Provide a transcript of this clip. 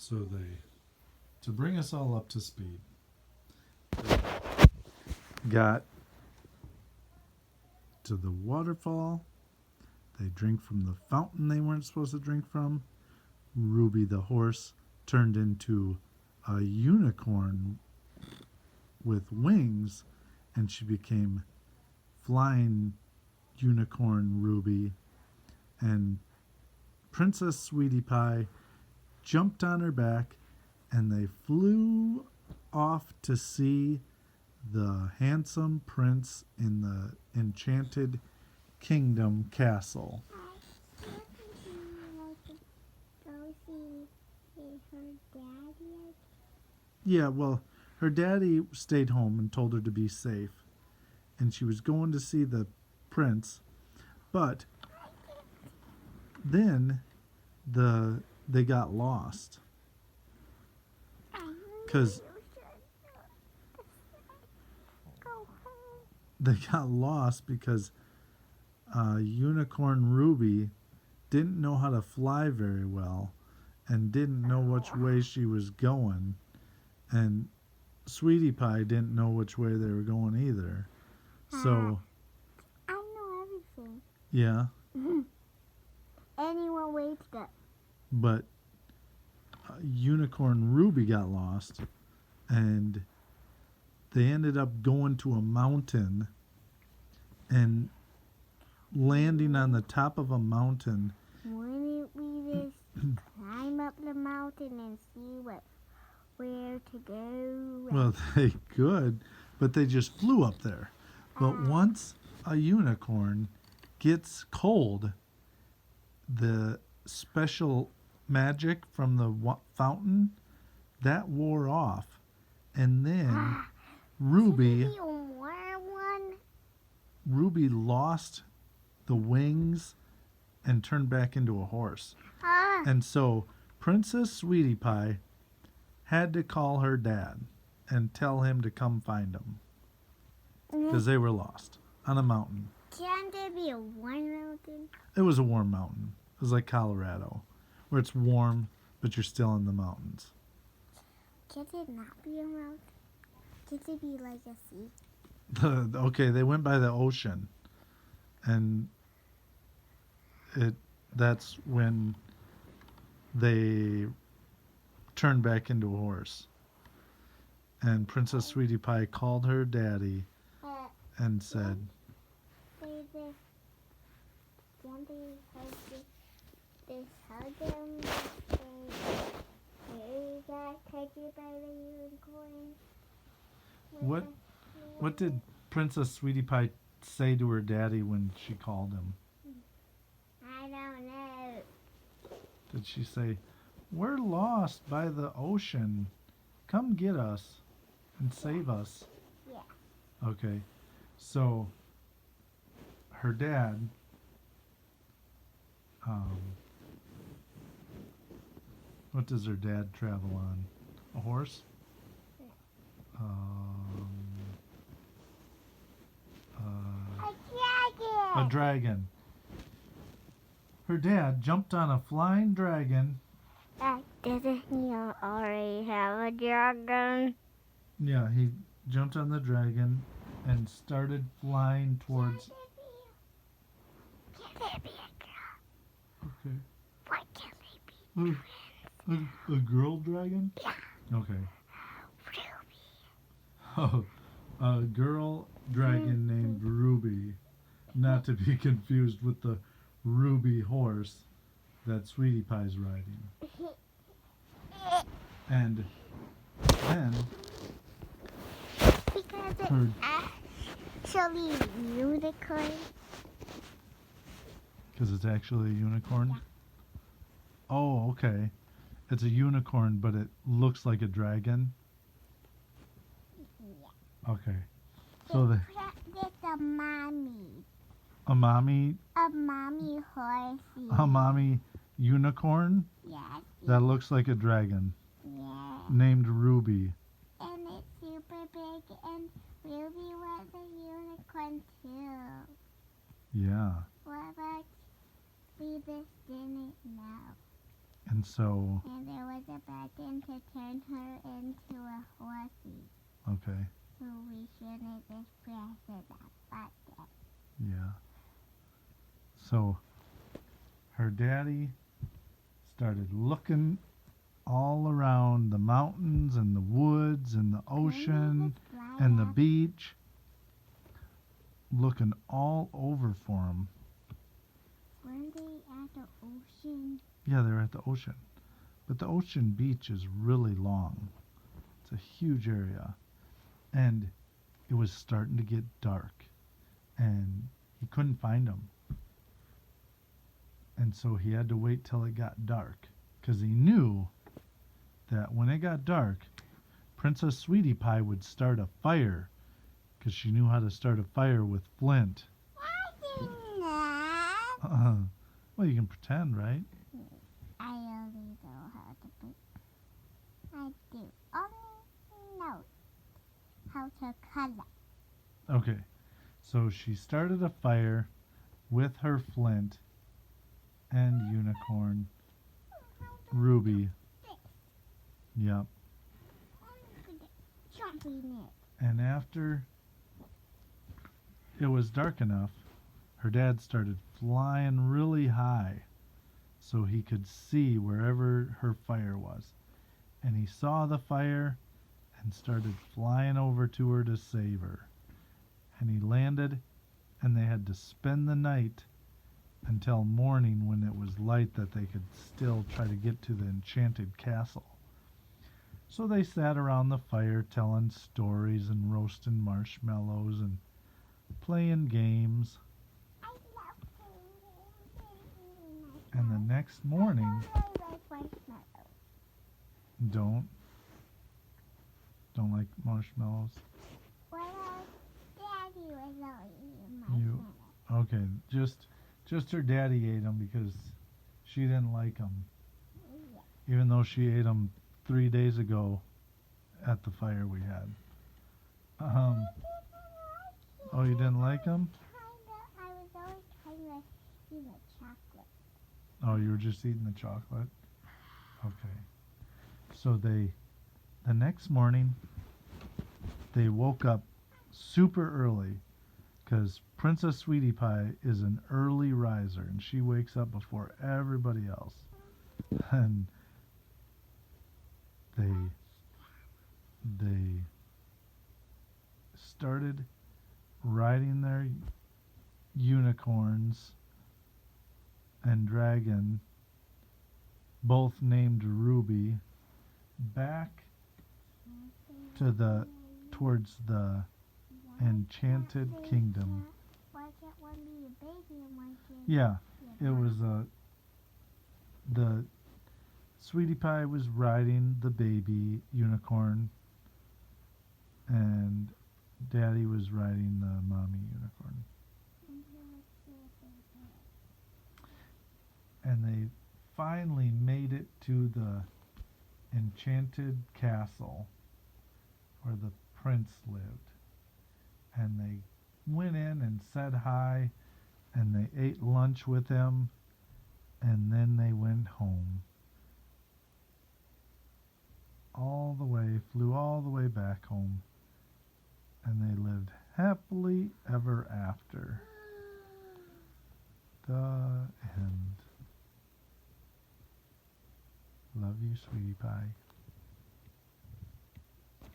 So to bring us all up to speed, got to the waterfall. They drink from the fountain they weren't supposed to drink from. Ruby the horse turned into a unicorn with wings, and she became flying unicorn Ruby. And Princess Sweetie Pie jumped on her back, and they flew off to see the handsome prince in the enchanted kingdom castle. Yeah, well, her daddy stayed home and told her to be safe, and she was going to see the prince, but then they got lost because Unicorn Ruby didn't know how to fly very well and didn't know which way she was going, and Sweetie Pie didn't know which way they were going either. So I know everything. yeah. Anyone waits up. But Unicorn Ruby got lost, and they ended up going to a mountain and landing on the top of a mountain. Wouldn't we just climb up the mountain and see where to go? Well, they could, but they just flew up there. But once a unicorn gets cold, the special magic from the fountain, that wore off. And then Ruby lost the wings and turned back into a horse. And so Princess Sweetie Pie had to call her dad and tell him to come find them because they were lost on a mountain. Can there be a warm mountain? It was a warm mountain. It was like Colorado, where it's warm, but you're still in the mountains. Can it not be a mountain? Can it be like a sea? Okay, they went by the ocean, and that's when they turned back into a horse. And Princess Sweetie Pie called her daddy and said, What did Princess Sweetie Pie say to her daddy when she called him? I don't know. Did she say, "We're lost by the ocean. Come get us and save us"? Yeah. Okay. So her dad what does her dad travel on? A horse? A dragon. A dragon. Her dad jumped on a flying dragon. Doesn't he already have a dragon? Yeah, he jumped on the dragon and started flying towards... Can there be a girl? Okay. Why can't they be friends? A girl dragon? Yeah. Okay. Ruby. Oh, a girl dragon named Ruby. Not to be confused with the Ruby horse that Sweetie Pie's riding. And then Because it's actually unicorn. Because it's actually a unicorn? Yeah. Oh, okay. It's a unicorn, but it looks like a dragon? Yeah. Okay. So It's a mommy. a mommy Horsey. a mommy unicorn Yes. that looks like a dragon Yeah. named Ruby. And it's super big, and Ruby was a unicorn too. Yeah. What about we just didn't know? And so And there was a the button to turn her into a horsey. Okay. So we shouldn't just press that button. Yeah. So her daddy started looking all around the mountains and the woods and the ocean and the beach, looking all over for him. Weren't they at the ocean? Yeah, they're at the ocean. But the ocean beach is really long. It's a huge area. And it was starting to get dark. And he couldn't find them. And so he had to wait till it got dark. Because he knew that when it got dark, Princess Sweetie Pie would start a fire. Because she knew how to start a fire with flint. I did not. Well, you can pretend, right? I only know how to put. I do only know how to color. Okay. So she started a fire with her flint and Unicorn, Ruby. Yep. Jumping it. And after it was dark enough, her dad started flying really high so he could see wherever her fire was. And he saw the fire and started flying over to her to save her. And he landed, and they had to spend the night until morning when it was light that they could still try to get to the enchanted castle. So they sat around the fire telling stories and roasting marshmallows and playing games. I love playing. And the next morning, I like marshmallows. don't like marshmallows. Well, Daddy was always eating marshmallows. Okay, just her daddy ate them because she didn't like them, Yeah. even though she ate them 3 days ago at the fire we had. Oh, you didn't like them? I was always trying to eat a chocolate. Oh, you were just eating the chocolate? Okay. So the next morning, they woke up super early because Princess Sweetie Pie is an early riser and she wakes up before everybody else. And they started riding their unicorns and dragon, both named Ruby, back towards the enchanted kingdom. Why can't one be a baby and one can Yeah, be a it was the Sweetie Pie was riding the baby unicorn, and Daddy was riding the mommy unicorn. And they finally made it to the enchanted castle where the prince lived. And they went in and said hi, and they ate lunch with him, and then they went home. Flew all the way back home, and they lived happily ever after. The end. Love you, Sweetie Pie.